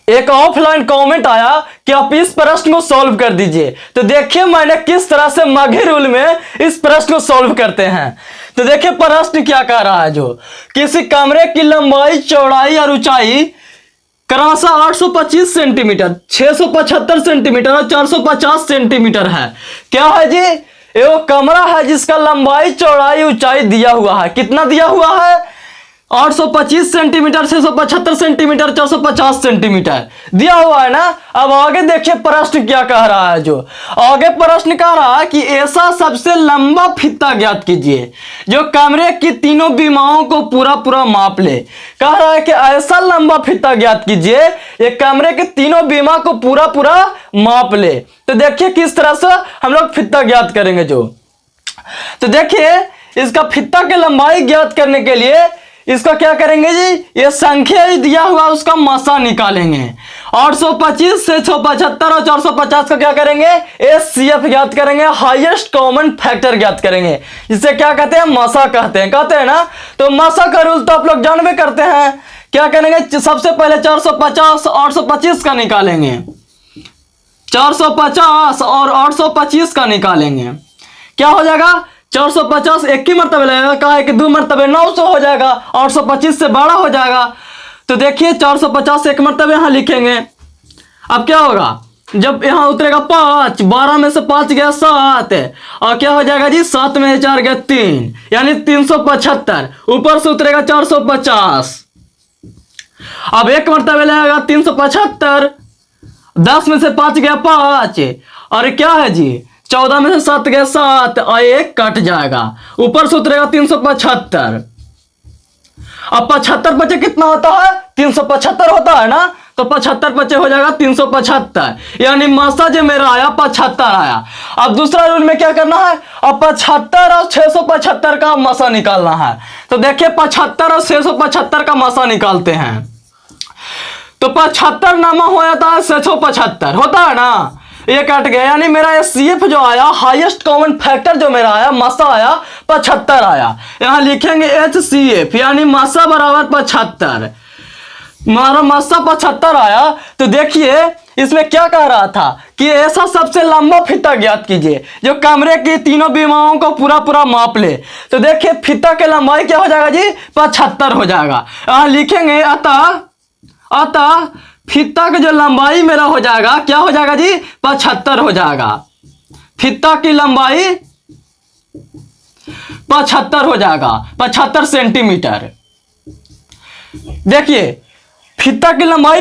एक offline comment आया कि आप इस प्रश्न को सॉल्व कर दीजिए। तो देखिए मैंने किस तरह से माघी रूल में इस प्रश्न को सॉल्व करते हैं। तो देखिए प्रश्न क्या कह रहा है, जो किसी कमरे की लंबाई, चौड़ाई और ऊंचाई क्रमशः 825 सेंटीमीटर, 675 सेंटीमीटर और 450 सेंटीमीटर है। क्या है जी? ये वो कमरा है जिसका लंबाई, चौड़ाई, ऊंचाई दिया हुआ है। कितना दिया हुआ है? 825 सेंटीमीटर, 675 सेंटीमीटर, 450 सेंटीमीटर दिया हुआ है ना। अब आगे देखिए प्रश्न क्या कह रहा है। जो आगे प्रश्न कह रहा है कि ऐसा सबसे लंबा फीता ज्ञात कीजिए जो कमरे की तीनों बीमाओं को पूरा पूरा माप ले। कह रहा है कि ऐसा लंबा फीता ज्ञात कीजिए ये कमरे के तीनों बीमा को पूरा पूरा माप ले। तो देखिए किस तरह से हम लोग फीता ज्ञात करेंगे। जो तो देखिए इसका फीता की लंबाई ज्ञात करने के लिए इसका क्या करेंगे जी, ये संख्या दिया हुआ उसका मासा निकालेंगे। 825 से 675 और 450 का क्या करेंगे, HCF ज्ञात करेंगे, हाईएस्ट कॉमन फैक्टर ज्ञात करेंगे। जिसे क्या कहते हैं, मासा कहते हैं ना। तो मासा का रूल तो आप लोग जानबे करते हैं। क्या करेंगे, सबसे पहले 450 825 का निकालेंगे, 450 और 825 का निकालेंगे। क्या हो जाएगा, 450 एक ही मरतबे लगेगा, कहा है कि 2 मरतबे 900 हो जाएगा, 825 से बड़ा हो जाएगा। तो देखिए 450 एक मरतबे यहां लिखेंगे। अब क्या होगा, जब यहां उतरेगा 5, 12 में से 5 गया 7 और क्या हो जाएगा जी, 7 में 4 गया 3, यानी 375। ऊपर से उतरेगा 450। अब एक मरतबे लगेगा 375, 10 में से 5 गया 5 और क्या है जी, 14 में से 7 गया 7 और 1 कट जाएगा। ऊपर से उतरेगा 375। अब 75 बचे कितना होता है, 375 होता है ना। तो 75 बचे हो जाएगा 375, यानी मासा जो मेरा आया 75 आया। अब दूसरा रूल में क्या करना है, अब 75 और 675 का मासा निकालना है। तो देखिए 75 और 675 का मासा निकालते हैं। तो 75 नामा हो जाता है 675 होता है ना, ये कट गया, यानी मेरा HCF जो आया, हाईएस्ट कॉमन फैक्टर जो मेरा आया, मासा आया 75 आया। यहां लिखेंगे HCF, यानी मासा बराबर 75। हमारा मासा 75 आया। तो देखिए इसमें क्या कह रहा था कि ऐसा सबसे लंबा फीता ज्ञात कीजिए जो कमरे की तीनों बीमाओं को पूरा पूरा माप ले। तो देखिए फीता की लंबाई क्या हो जाएगा जी, 75 हो जाएगा। यहां लिखेंगे अतः फीता की जो लंबाई मेरा हो जाएगा, क्या हो जाएगा जी, 75 हो जाएगा। फीता की लंबाई 75 हो जाएगा, 75 सेंटीमीटर। देखिए फीता की लंबाई